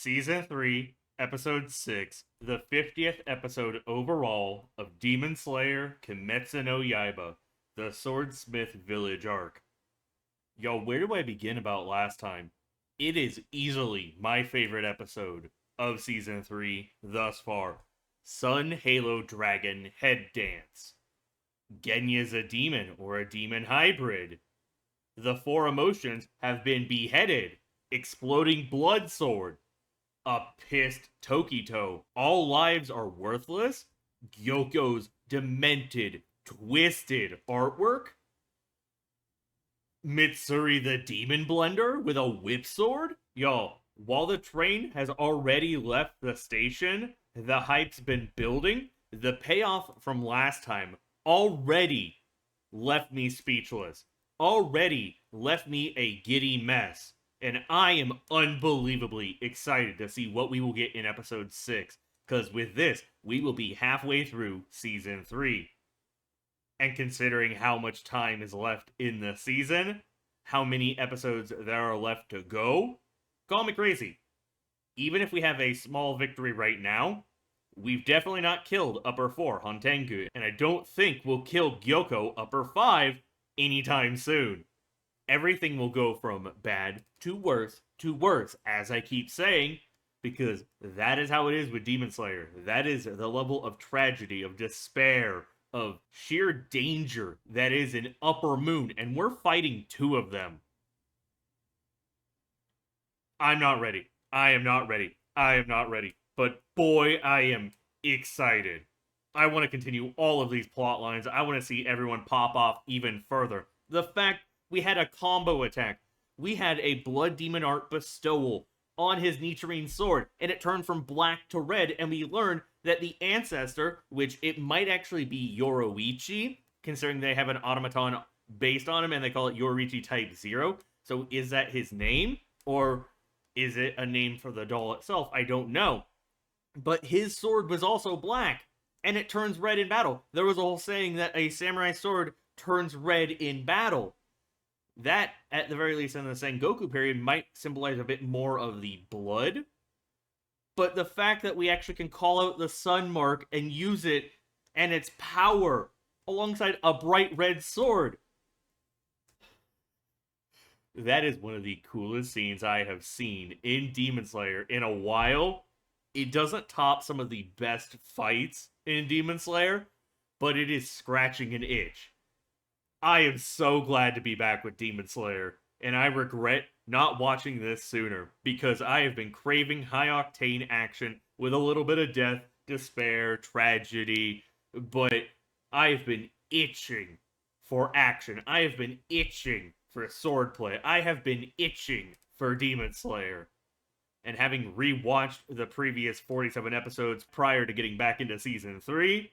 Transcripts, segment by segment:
Season 3, Episode 6, the 50th episode overall of Demon Slayer Kimetsu no Yaiba, the Swordsmith Village arc. Yo, where do I begin about last time? It is easily my favorite episode of Season 3 thus far. Sun Halo Dragon Head Dance. Genya's a demon or a demon hybrid. The four emotions have been beheaded. Exploding blood sword. A pissed Tokito. All lives are worthless? Gyoko's demented, twisted artwork? Mitsuri the Demon Blender with a whip sword? Y'all, while the train has already left the station, the hype's been building, the payoff from last time already left me speechless. Already left me a giddy mess. And I am unbelievably excited to see what we will get in episode 6. Because with this, we will be halfway through season 3. And considering how much time is left in the season, how many episodes there are left to go, call me crazy. Even if we have a small victory right now, we've definitely not killed Upper 4 Hontenku. And I don't think we'll kill Gyoko Upper 5 anytime soon. Everything will go from bad to worse, as I keep saying, because that is how it is with Demon Slayer. That is the level of tragedy, of despair, of sheer danger that is in Upper Moon, and we're fighting two of them. I'm not ready. I am not ready. I am not ready. But boy, I am excited. I want to continue all of these plot lines. I want to see everyone pop off even further. The fact we had a combo attack. We had a Blood Demon Art bestowal on his Nichirin sword, and it turned from black to red, and we learned that the ancestor, which it might actually be Yoroichi, considering they have an automaton based on him, and they call it Yoroichi Type 0. So is that his name? Or is it a name for the doll itself? I don't know. But his sword was also black, and it turns red in battle. There was a whole saying that a samurai sword turns red in battle. That, at the very least in the Sengoku period, might symbolize a bit more of the blood. But the fact that we actually can call out the sun mark and use it and its power alongside a bright red sword. That is one of the coolest scenes I have seen in Demon Slayer in a while. It doesn't top some of the best fights in Demon Slayer, but it is scratching an itch. I am so glad to be back with Demon Slayer, and I regret not watching this sooner, because I have been craving high-octane action with a little bit of death, despair, tragedy, but I have been itching for action. I have been itching for swordplay. I have been itching for Demon Slayer. And having rewatched the previous 47 episodes prior to getting back into Season 3,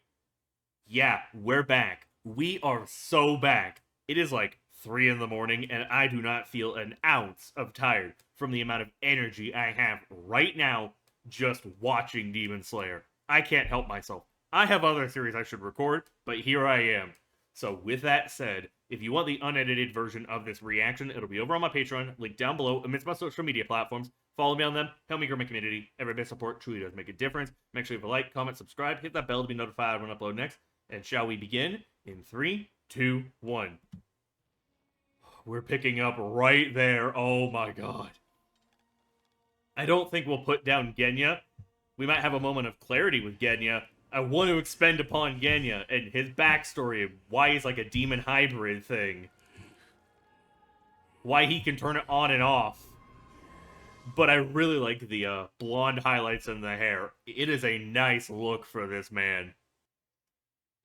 yeah, we're back. We are so back. It is like 3 in the morning, and I do not feel an ounce of tired from the amount of energy I have right now just watching Demon Slayer. I can't help myself. I have other series I should record, but here I am. So with that said, if you want the unedited version of this reaction, it'll be over on my Patreon, link down below amidst my social media platforms. Follow me on them, help me grow my community. Every bit of support truly does make a difference. Make sure you have a like, comment, subscribe, hit that bell to be notified when I upload next. And shall we begin? In 3, 2, 1. We're picking up right there. Oh my god. I don't think we'll put down Genya. We might have a moment of clarity with Genya. I want to expend upon Genya and his backstory of why he's like a demon hybrid thing. Why he can turn it on and off. But I really like the blonde highlights in the hair. It is a nice look for this man.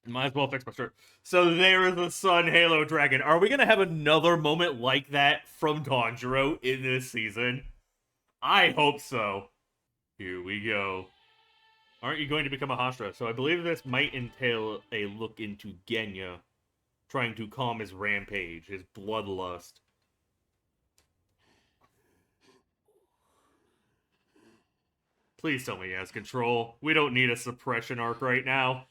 Might as well fix my shirt. So there is the Sun Halo Dragon. Are we going to have another moment like that from Tanjiro in this season? I hope so. Here we go. Aren't you going to become a Hashira? So I believe this might entail a look into Genya trying to calm his rampage, his bloodlust. Please tell me he has control. We don't need a suppression arc right now.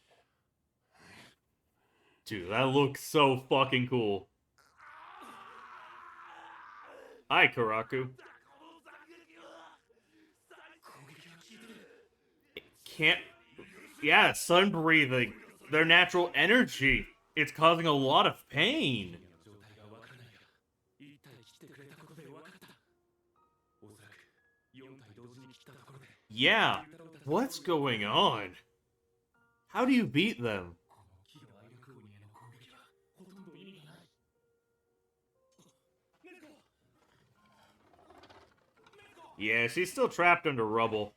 Dude, that looks so fucking cool. Hi, Karaku. can't... Yeah, sun breathing. Their natural energy. It's causing a lot of pain. Yeah, what's going on? How do you beat them? Yeah, she's still trapped under rubble.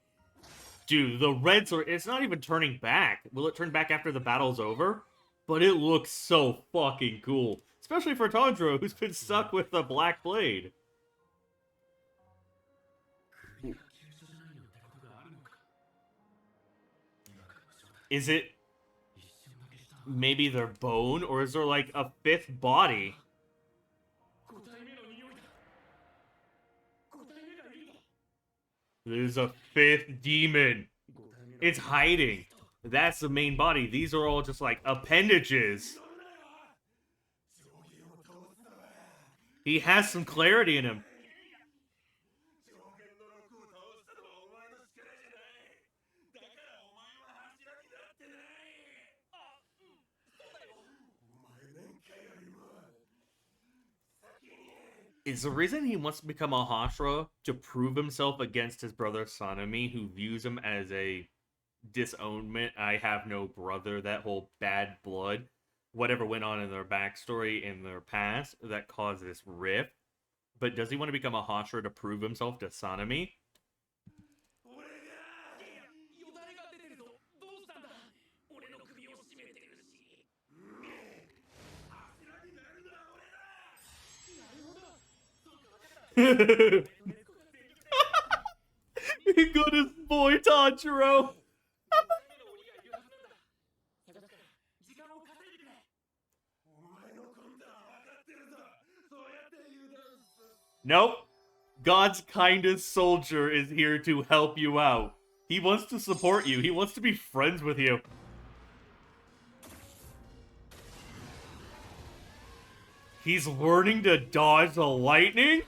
Dude, the reds are... It's not even turning back. Will it turn back after the battle's over? But it looks so fucking cool. Especially for Tanjiro, who's been stuck with the Black Blade. Is it maybe their bone, or is there like a fifth body? There's a fifth demon. It's hiding. That's the main body. These are all just like appendages. He has some clarity in him. Is the reason he wants to become a Hashira to prove himself against his brother Sanemi, who views him as a disownment? I have no brother, that whole bad blood, whatever went on in their backstory in their past that caused this rift. But does he want to become a Hashira to prove himself to Sanemi? He got his boy Tanjiro. Nope. God's kindest soldier is here to help you out. He wants to support you. He wants to be friends with you. He's learning to dodge the lightning?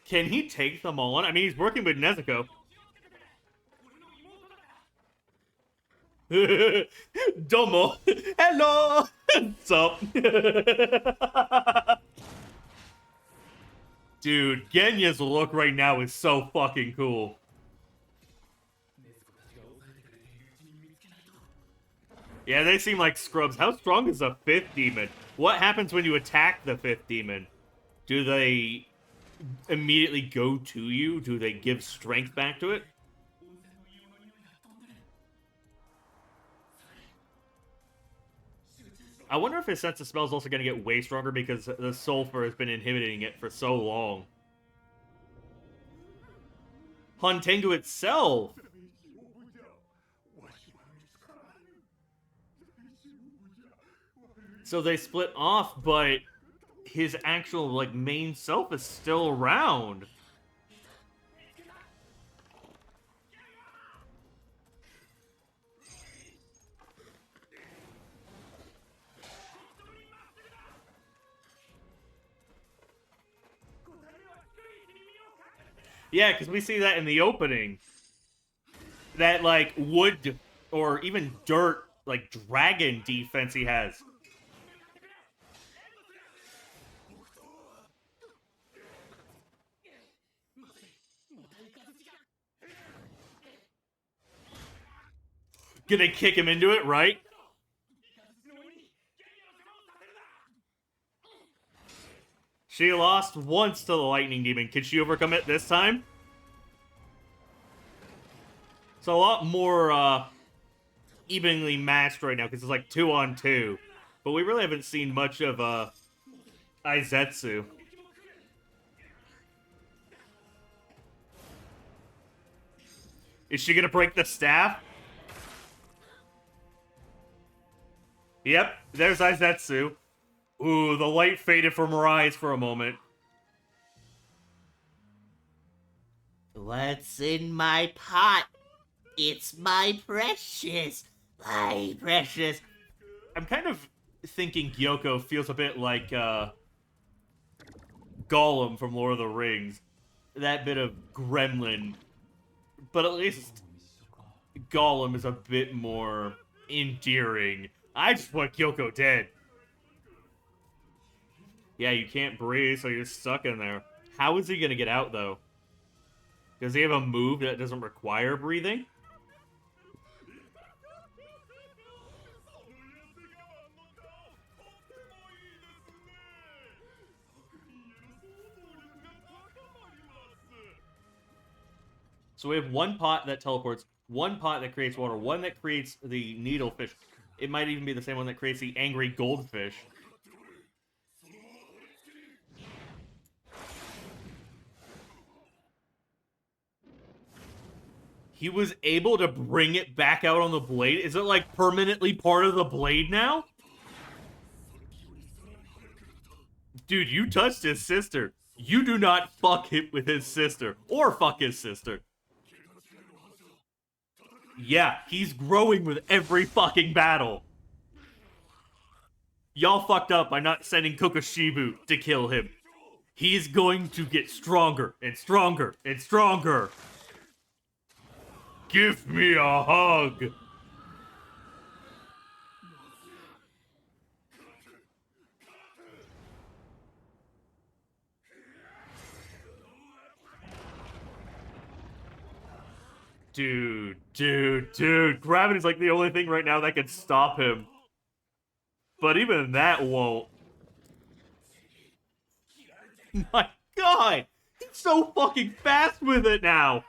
Can he take them all on? I mean, he's working with Nezuko. Domo. Hello. What's up? Dude, Genya's look right now is so fucking cool. Yeah, they seem like scrubs. How strong is the fifth demon? What happens when you attack the fifth demon? Do they immediately go to you? Do they give strength back to it? I wonder if his sense of smell is also going to get way stronger because the sulfur has been inhibiting it for so long. Hontengu itself! So they split off, but his actual, like, main self is still around. Yeah, because we see that in the opening. That, like, wood or even dirt, like, dragon defense he has. Gonna kick him into it, right? She lost once to the Lightning Demon. Can she overcome it this time? It's a lot more, evenly matched right now, because it's like 2-on-2. But we really haven't seen much of, Aizetsu. Is she gonna break the staff? Yep, there's Aizetsu. Ooh, the light faded from her eyes for a moment. What's in my pot? It's my precious. My precious. I'm kind of thinking Gyoko feels a bit like Gollum from Lord of the Rings. That bit of gremlin. But at least Gollum is a bit more endearing. I just want Gyoko dead. Yeah, you can't breathe, so you're stuck in there. How is he gonna get out, though? Does he have a move that doesn't require breathing? So we have one pot that teleports, one pot that creates water, one that creates the needlefish. It might even be the same one that creates the angry goldfish. He was able to bring it back out on the blade? Is it like permanently part of the blade now? Dude, you touched his sister. You do not fuck him with his sister. Or fuck his sister. Yeah, he's growing with every fucking battle. Y'all fucked up by not sending Kokoshibu to kill him. He's going to get stronger and stronger and stronger. Give me a hug. Dude. Gravity's like the only thing right now that can stop him. But even that won't. My god! He's so fucking fast with it now!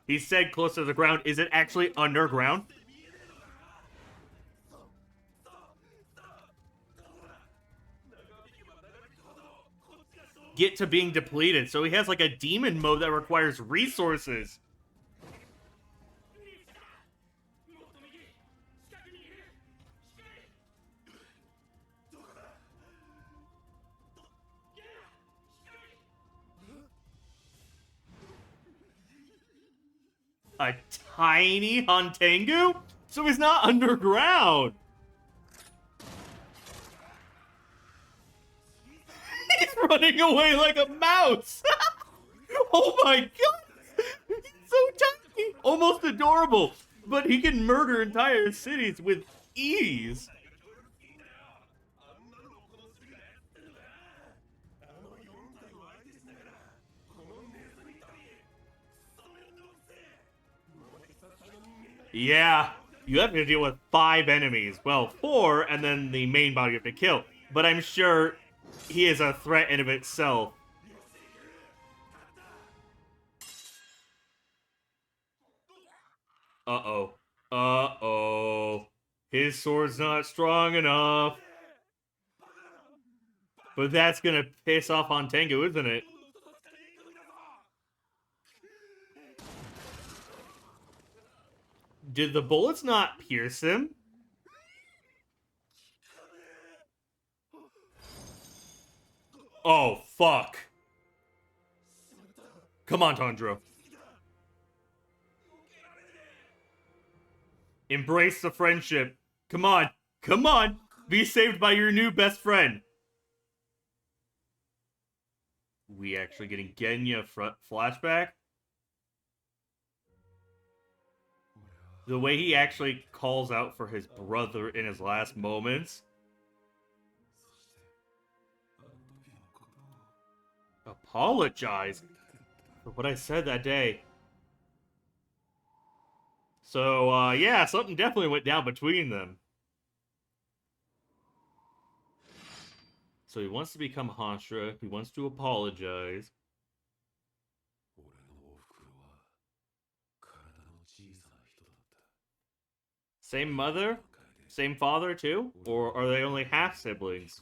He said close to the ground. Is it actually underground? Get to being depleted. So he has like a demon mode that requires resources. A tiny Hantengu? So he's not underground. He's running away like a mouse. Oh my god. He's so tiny. Almost adorable. But he can murder entire cities with ease. Yeah, you have to deal with 5 enemies. Well, 4, and then the main body you have to kill. But I'm sure he is a threat in of itself. Uh-oh. Uh-oh. His sword's not strong enough. But that's gonna piss off Hantengu, isn't it? Did the bullets not pierce him? Oh, fuck. Come on, Tundra. Embrace the friendship. Come on. Come on. Be saved by your new best friend. We actually getting Genya flashback? The way he actually calls out for his brother in his last moments. Apologize for what I said that day. So, yeah, something definitely went down between them. So he wants to become Hashira. He wants to apologize. Same mother? Same father, too? Or are they only half-siblings?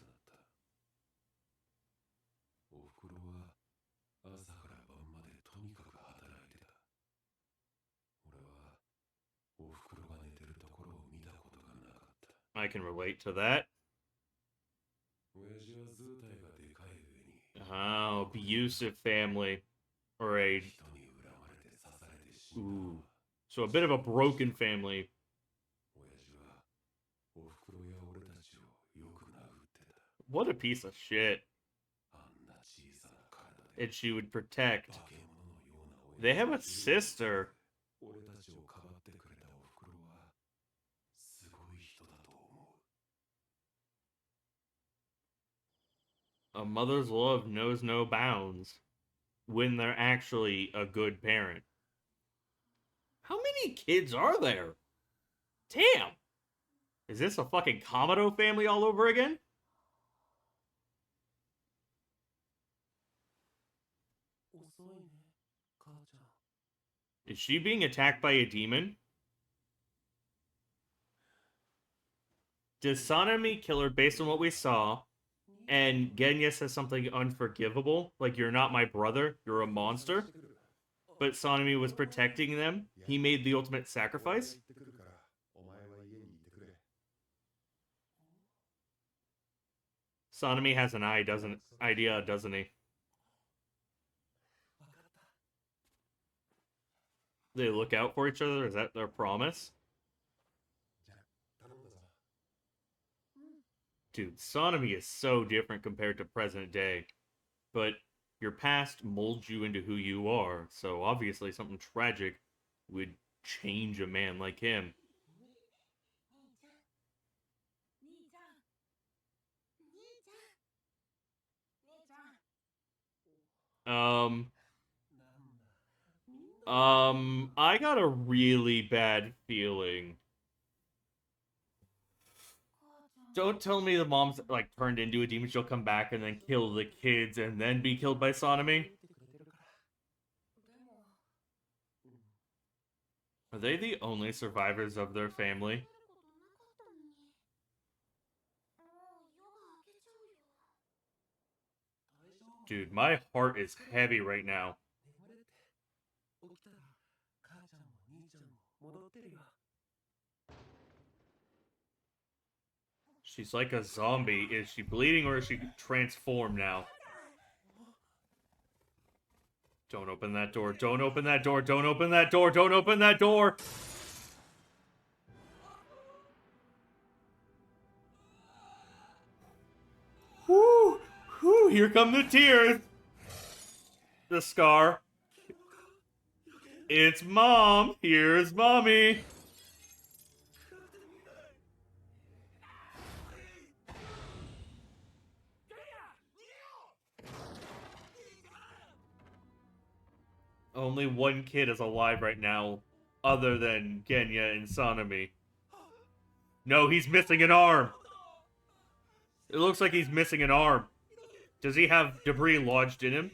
I can relate to that. Oh, abusive family. or a... Ooh. So a bit of a broken family. What a piece of shit. And she would protect. They have a sister. A mother's love knows no bounds when they're actually a good parent. How many kids are there? Damn! Is this a fucking Komodo family all over again? Is she being attacked by a demon? Does Sanemi kill her based on what we saw? And Genya says something unforgivable, like, you're not my brother, you're a monster. But Sanemi was protecting them. He made the ultimate sacrifice. Sanemi has an idea, doesn't he? They look out for each other? Is that their promise? Dude, Sanemi is so different compared to present day. But your past molds you into who you are, so obviously something tragic would change a man like him. I got a really bad feeling. Don't tell me the mom's, like, turned into a demon. She'll come back and then kill the kids and then be killed by Sanemi. Are they the only survivors of their family? Dude, my heart is heavy right now. She's like a zombie. Is she bleeding or is she transformed now? Don't open that door. Don't open that door. Don't open that door. Don't open that door. Whoo! Whoo! Here come the tears. The scar. It's Mom. Here's Mommy. Only one kid is alive right now, other than Genya and Sanemi. No, he's missing an arm. It looks like he's missing an arm. Does he have debris lodged in him?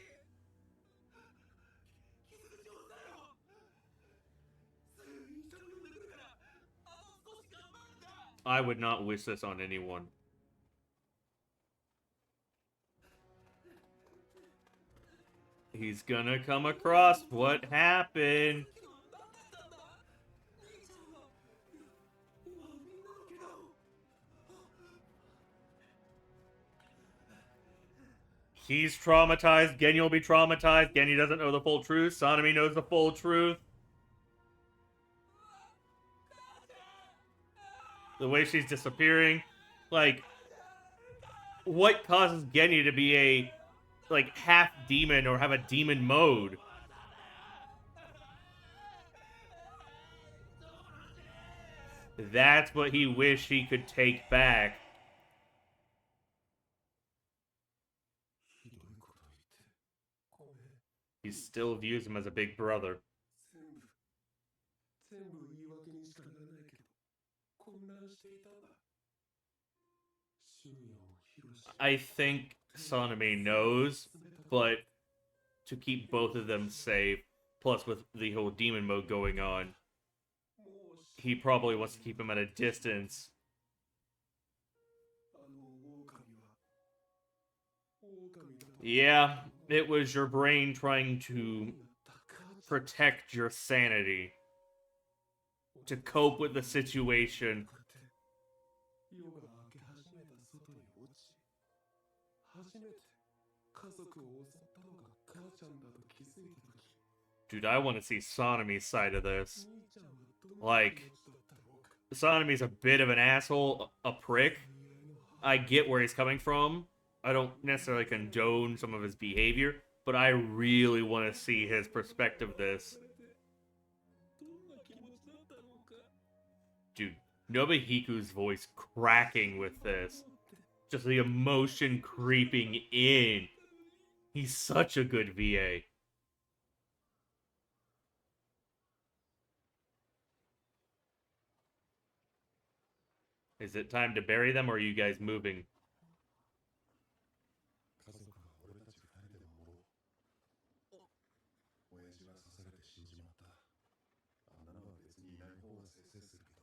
I would not wish this on anyone. He's gonna come across what happened. He's traumatized. Genya will be traumatized. Genya doesn't know the full truth. Sanemi knows the full truth. The way she's disappearing. Like, what causes Genya to be a, like, half demon or have a demon mode? That's what he wished he could take back. He still views him as a big brother. I think Sanemi knows, but to keep both of them safe, plus with the whole demon mode going on, he probably wants to keep him at a distance. Yeah, it was your brain trying to protect your sanity, to cope with the situation. Dude, I want to see Sonami's side of this. Like, Sonami's a bit of an asshole, a prick. I get where he's coming from. I don't necessarily condone some of his behavior, but I really want to see his perspective of this. Dude, Nobihiku's voice cracking with this. Just the emotion creeping in. He's such a good VA. Is it time to bury them, or are you guys moving?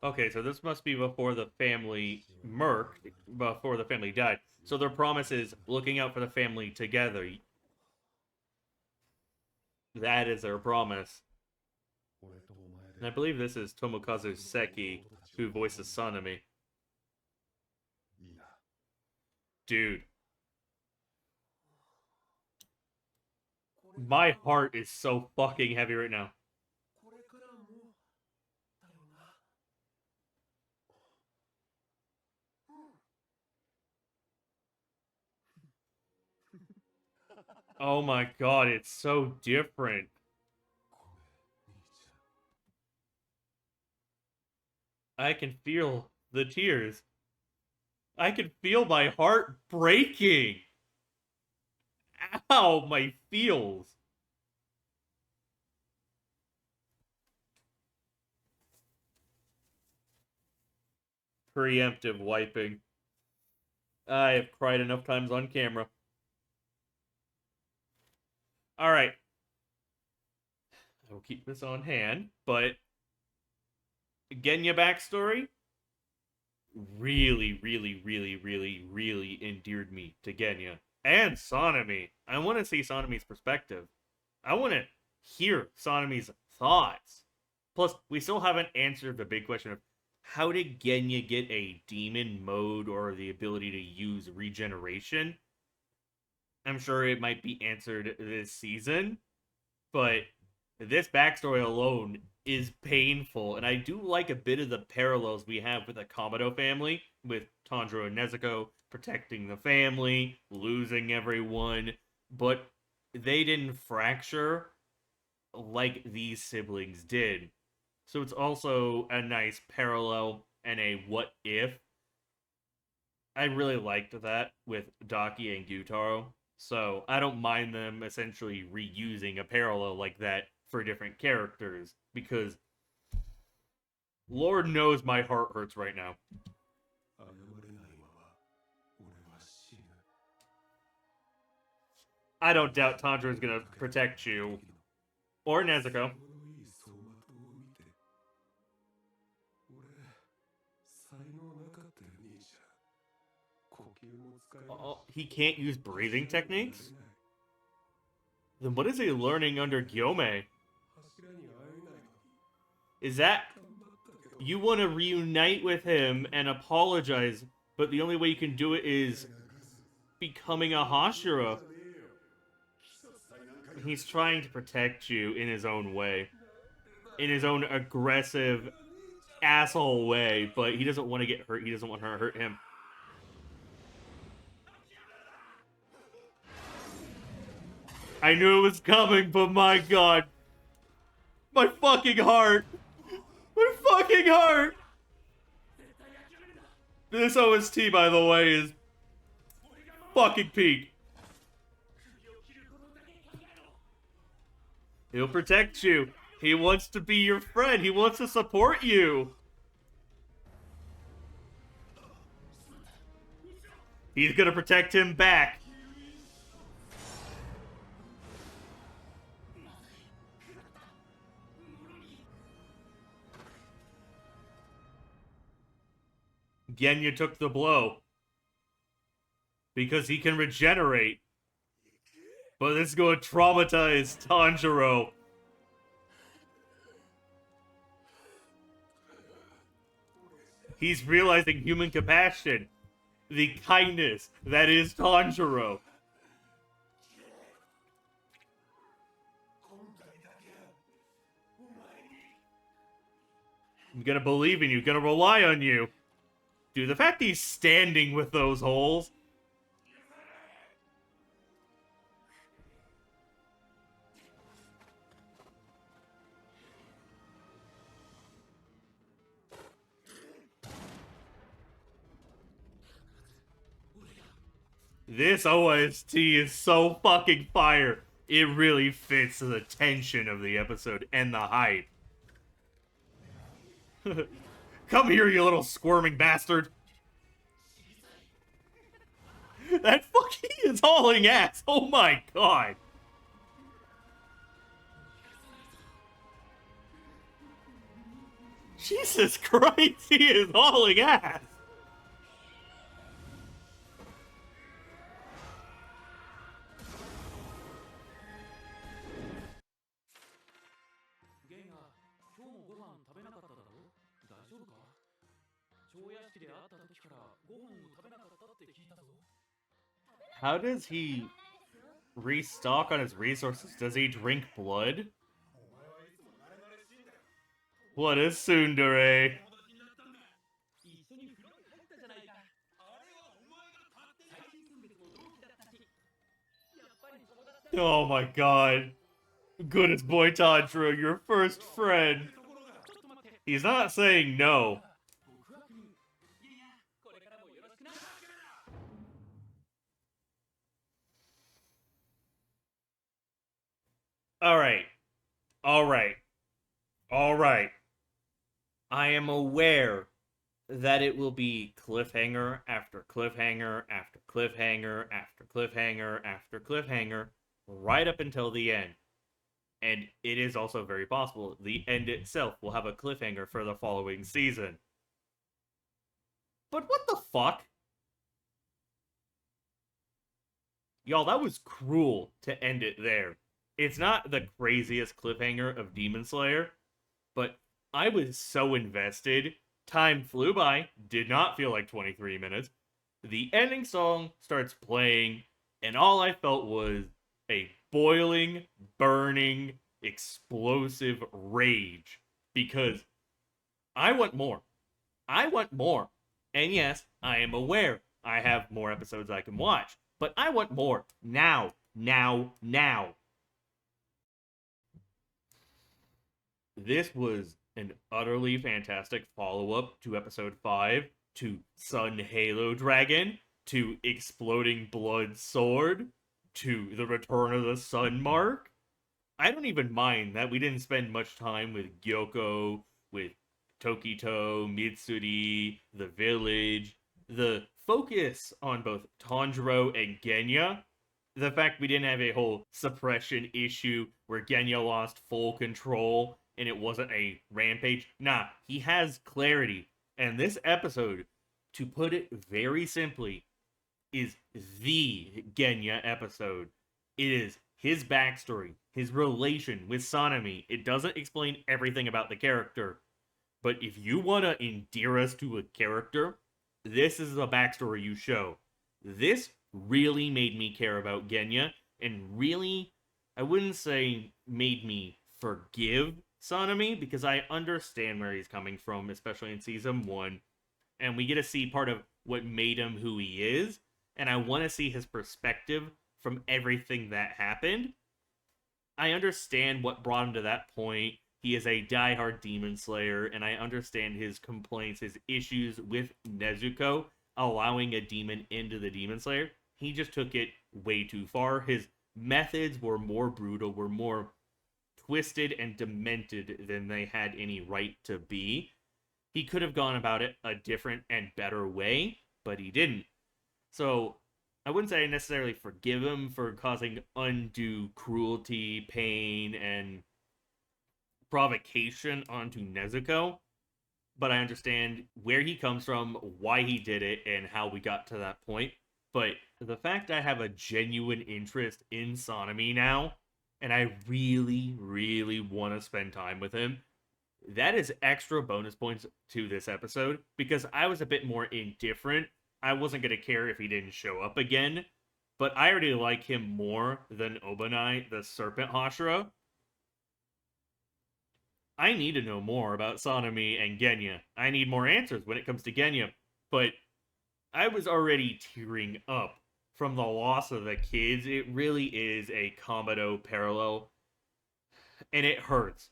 Okay, so this must be before the family murked, before the family died. So their promise is looking out for the family together. That is their promise. And I believe this is Tomokazu Seki, who voices Sanemi. Dude. My heart is so fucking heavy right now. Oh my god, it's so different. I can feel the tears. I can feel my heart breaking. Ow, my feels. Preemptive wiping. I have cried enough times on camera. Alright. I will keep this on hand, but Genya backstory really, really, really, really, really endeared me to Genya. And Sanemi. I want to see Sanemi's perspective. I want to hear Sanemi's thoughts. Plus, we still haven't answered the big question of how did Genya get a demon mode or the ability to use regeneration? I'm sure it might be answered this season, but this backstory alone is painful, and I do like a bit of the parallels we have with the Kamado family, with Tanjiro and Nezuko protecting the family, losing everyone, but they didn't fracture like these siblings did. So it's also a nice parallel and a what if. I really liked that with Daki and Gyutaro. So I don't mind them essentially reusing a parallel like that for different characters, because Lord knows my heart hurts right now. I don't doubt Tanjiro is gonna protect you. Or Nezuko. Oh, he can't use breathing techniques? Then what is he learning under Gyome? Is that... You want to reunite with him and apologize, but the only way you can do it is becoming a Hashira. He's trying to protect you in his own way. In his own aggressive, asshole way, but he doesn't want to get hurt. He doesn't want her to hurt him. I knew it was coming, but my god. My fucking heart. My fucking heart. This OST, by the way, is fucking peak. He'll protect you. He wants to be your friend. He wants to support you. He's gonna protect him back. Genya took the blow because he can regenerate. But this is going to traumatize Tanjiro. He's realizing human compassion. The kindness that is Tanjiro. I'm gonna believe in you, gonna rely on you. Dude, the fact he's standing with those holes. This OST is so fucking fire. It really fits the tension of the episode and the hype. Come here, you little squirming bastard. That fucking is hauling ass. Oh my god. Jesus Christ, he is hauling ass. How does he restock on his resources? Does he drink blood? What a tsundere. Oh my god. Goodest boy Tanjiro, your first friend. He's not saying no. Alright. Alright. Alright. I am aware that it will be cliffhanger after cliffhanger after cliffhanger after cliffhanger after cliffhanger right up until the end. And it is also very possible the end itself will have a cliffhanger for the following season. But what the fuck? Y'all, that was cruel to end it there. It's not the craziest cliffhanger of Demon Slayer, but I was so invested. Time flew by, did not feel like 23 minutes. The ending song starts playing, and all I felt was a boiling, burning, explosive rage. Because I want more. I want more. And yes, I am aware I have more episodes I can watch. But I want more. Now. Now. Now. This was an utterly fantastic follow-up to episode 5, to Sun Halo Dragon, to Exploding Blood Sword, to the Return of the Sun Mark. I don't even mind that we didn't spend much time with Gyoko, with Tokito, Mitsuri, the village. The focus on both Tanjiro and Genya, the fact we didn't have a whole suppression issue where Genya lost full control and it wasn't a rampage. Nah, he has clarity. And this episode, to put it very simply, is the Genya episode. It is his backstory, his relation with Sanemi. It doesn't explain everything about the character. But if you want to endear us to a character, this is the backstory you show. This really made me care about Genya, and really, I wouldn't say made me forgive Sanemi, because I understand where he's coming from, especially in Season 1, and we get to see part of what made him who he is, and I want to see his perspective from everything that happened. I understand what brought him to that point. He is a diehard Demon Slayer, and I understand his complaints, his issues with Nezuko allowing a demon into the Demon Slayer. He just took it way too far. His methods were more brutal, were more twisted and demented than they had any right to be. He could have gone about it a different and better way, but he didn't. So I wouldn't say I necessarily forgive him for causing undue cruelty, pain, and provocation onto Nezuko, but I understand where he comes from, why he did it, and how we got to that point. But the fact I have a genuine interest in Sanemi now, and I really, really want to spend time with him, that is extra bonus points to this episode, because I was a bit more indifferent. I wasn't going to care if he didn't show up again, but I already like him more than Obanai, the Serpent Hashira. I need to know more about Sanemi and Genya. I need more answers when it comes to Genya. But I was already tearing up from the loss of the kids. It really is a Komodo parallel, and it hurts.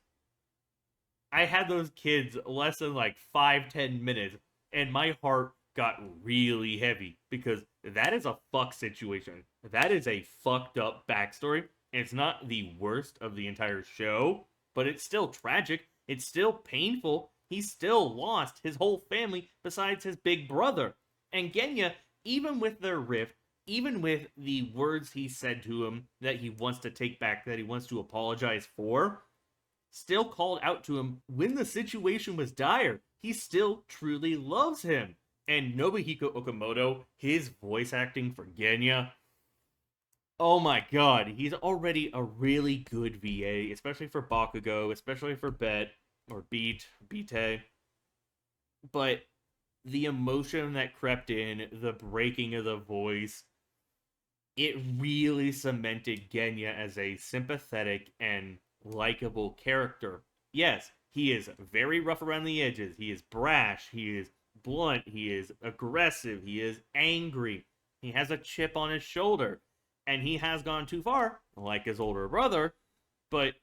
I had those kids less than like 5-10 minutes, and my heart got really heavy because that is a fuck situation. That is a fucked up backstory. It's not the worst of the entire show, but it's still tragic. It's still painful. He still lost his whole family besides his big brother. And Genya, even with their rift, even with the words he said to him that he wants to take back, that he wants to apologize for, still called out to him when the situation was dire. He still truly loves him. And Nobuhiko Okamoto, his voice acting for Genya, oh my god, he's already a really good VA, especially for Bakugo, especially for Bite. But the emotion that crept in, the breaking of the voice, it really cemented Genya as a sympathetic and likable character. Yes, he is very rough around the edges. He is brash. He is blunt. He is aggressive. He is angry. He has a chip on his shoulder. And he has gone too far, like his older brother. But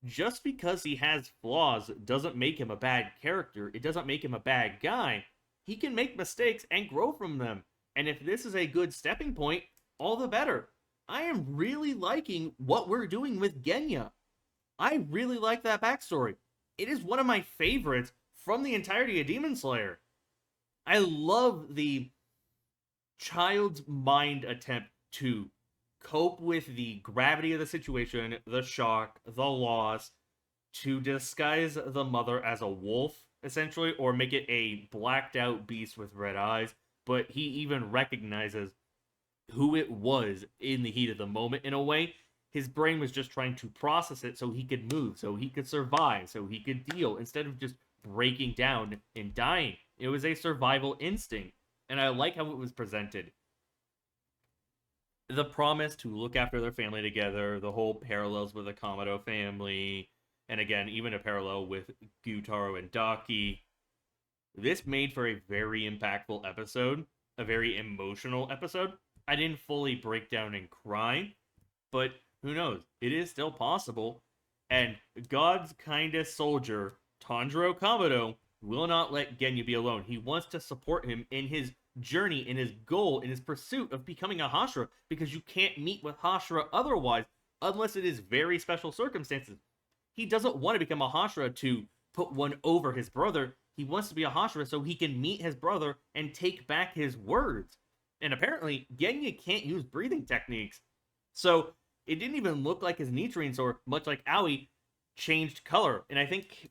just because he has flaws doesn't make him a bad character. It doesn't make him a bad guy. He can make mistakes and grow from them. And if this is a good stepping point, all the better. I am really liking what we're doing with Genya. I really like that backstory. It is one of my favorites from the entirety of Demon Slayer. I love the child's mind attempt to cope with the gravity of the situation, the shock, the loss, to disguise the mother as a wolf, essentially, or make it a blacked out beast with red eyes. But he even recognizes who it was in the heat of the moment in a way. His brain was just trying to process it so he could move, so he could survive, so he could deal, instead of just breaking down and dying. It was a survival instinct, and I like how it was presented. The promise to look after their family together, the whole parallels with the Komodo family, and again, even a parallel with Gyutaro and Daki. This made for a very impactful episode, a very emotional episode. I didn't fully break down and cry, but who knows? It is still possible. And God's kindest soldier, Tanjiro Kamado, will not let Genya be alone. He wants to support him in his journey, in his goal, in his pursuit of becoming a Hashira, because you can't meet with Hashira otherwise, unless it is very special circumstances. He doesn't want to become a Hashira to put one over his brother. He wants to be a Hashira so he can meet his brother and take back his words. And apparently, Genya can't use breathing techniques. So, it didn't even look like his Nichiren sword, much like Aoi, changed color. And I think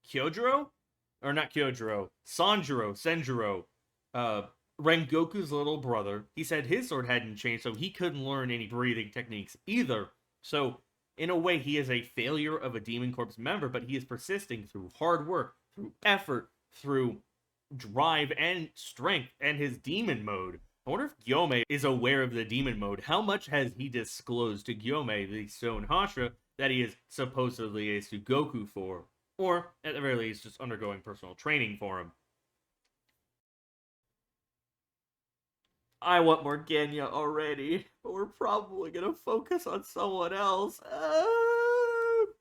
Kyojuro? Or not Kyojuro. Senjuro. Rengoku's little brother. He said his sword hadn't changed, so he couldn't learn any breathing techniques either. So, in a way, he is a failure of a Demon Corps member, but he is persisting through hard work, through effort, through drive and strength, and his demon mode. I wonder if Gyome is aware of the demon mode. How much has he disclosed to Gyome, the Stone Hashira, that he is supposedly a Sugoku for? Or, at the very least, just undergoing personal training for him. I want more Genya already, but we're probably gonna focus on someone else.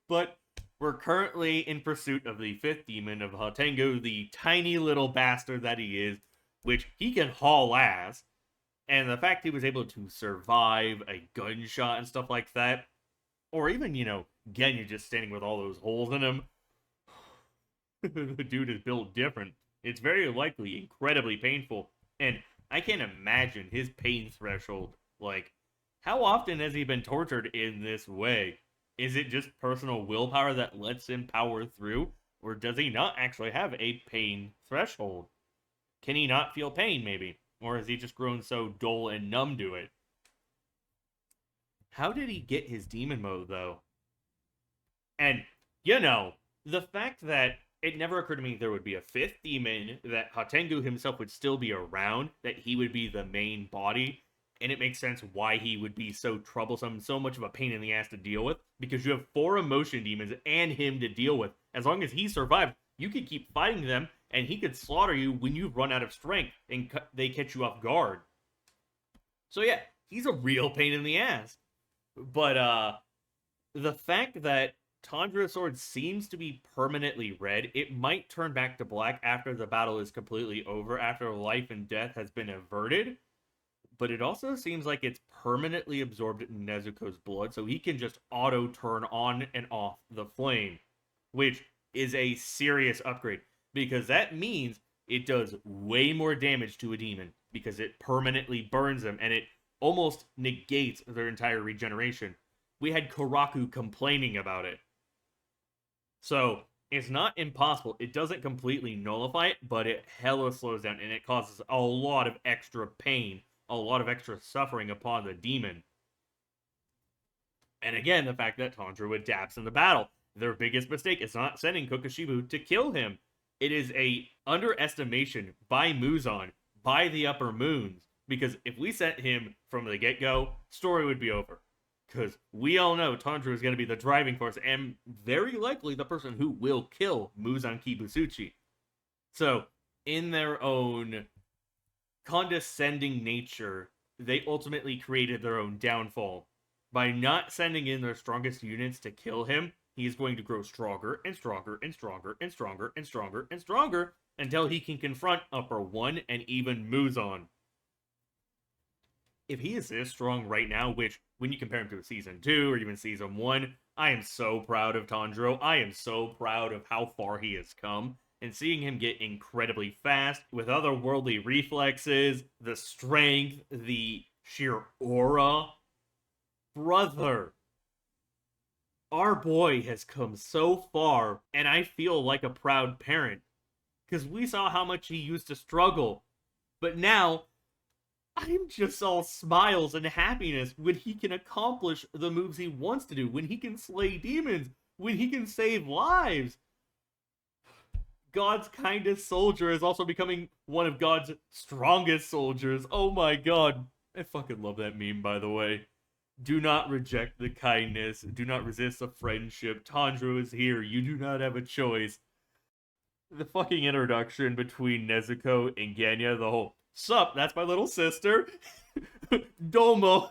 But we're currently in pursuit of the fifth demon of Hatengu, the tiny little bastard that he is, which he can haul ass. And the fact he was able to survive a gunshot and stuff like that, or even, Genya just standing with all those holes in him, the dude is built different. It's very likely incredibly painful, and I can't imagine his pain threshold. Like, how often has he been tortured in this way? Is it just personal willpower that lets him power through, or does he not actually have a pain threshold? Can he not feel pain, maybe? Or has he just grown so dull and numb to it? How did he get his demon mode, though? And, the fact that it never occurred to me there would be a fifth demon, that Hatengu himself would still be around, that he would be the main body, And it makes sense why he would be so troublesome, so much of a pain in the ass to deal with, because you have 4 emotion demons and him to deal with. As long as he survived, you could keep fighting them, and he could slaughter you when you run out of strength and they catch you off guard. So yeah, he's a real pain in the ass. But the fact that Tanjiro's sword seems to be permanently red, it might turn back to black after the battle is completely over, after life and death has been averted. But it also seems like it's permanently absorbed in Nezuko's blood, so he can just auto turn on and off the flame, which is a serious upgrade, because that means it does way more damage to a demon, because it permanently burns them, and it almost negates their entire regeneration. We had Karaku complaining about it. So, it's not impossible. It doesn't completely nullify it, but it hella slows down, and it causes a lot of extra pain, a lot of extra suffering upon the demon. And again, the fact that Tanjiro adapts in the battle. Their biggest mistake is not sending Kokushibu to kill him. It is a underestimation by Muzan, by the Upper Moons, because if we sent him from the get-go, story would be over. Because we all know Tanjiro is going to be the driving force, and very likely the person who will kill Muzan Kibusuchi. So, in their own condescending nature, they ultimately created their own downfall. By not sending in their strongest units to kill him, he is going to grow stronger and stronger and stronger and stronger and stronger and stronger until he can confront Upper One and even Muzan. If he is this strong right now, which, when you compare him to Season 2 or even Season 1, I am so proud of Tanjiro. I am so proud of how far he has come. And seeing him get incredibly fast, with otherworldly reflexes, the strength, the sheer aura. Brother, our boy has come so far, and I feel like a proud parent. Because we saw how much he used to struggle. But now, I'm just all smiles and happiness when he can accomplish the moves he wants to do, when he can slay demons, when he can save lives. God's kindest soldier is also becoming one of God's strongest soldiers. Oh my god. I fucking love that meme, by the way. Do not reject the kindness. Do not resist the friendship. Tanjiro is here. You do not have a choice. The fucking introduction between Nezuko and Genya, the whole, sup, that's my little sister. Domo.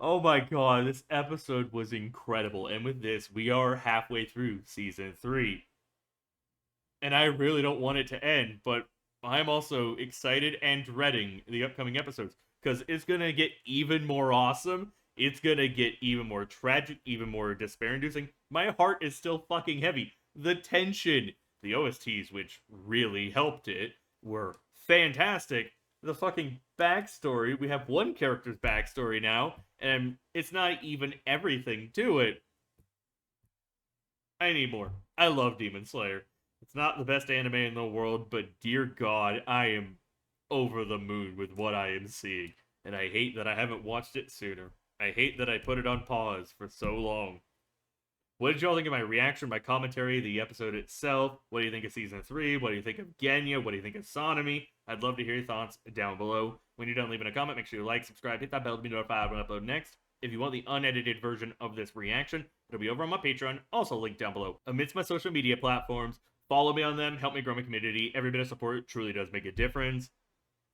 Oh my god, this episode was incredible. And with this, we are halfway through Season 3. And I really don't want it to end, but I'm also excited and dreading the upcoming episodes, because it's gonna get even more awesome. It's gonna get even more tragic, even more despair-inducing. My heart is still fucking heavy. The tension, the OSTs, which really helped it, were fantastic. The fucking backstory, we have one character's backstory now, and it's not even everything to it. I need more. I love Demon Slayer. It's not the best anime in the world, but dear God, I am over the moon with what I am seeing. And I hate that I haven't watched it sooner. I hate that I put it on pause for so long. What did y'all think of my reaction, my commentary, the episode itself? What do you think of Season 3? What do you think of Genya? What do you think of Sonomy? I'd love to hear your thoughts down below. When you're done leaving a comment, make sure you like, subscribe, hit that bell to be notified when I upload next. If you want the unedited version of this reaction, it'll be over on my Patreon, also linked down below. Amidst my social media platforms, follow me on them, help me grow my community. Every bit of support truly does make a difference.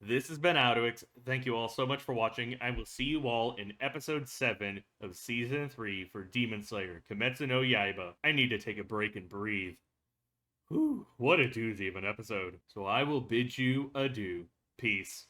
This has been AlduicS. Thank you all so much for watching. I will see you all in episode 7 of season 3 for Demon Slayer, Kimetsu no Yaiba. I need to take a break and breathe. Whew, what a doozy of an episode. So I will bid you adieu. Peace.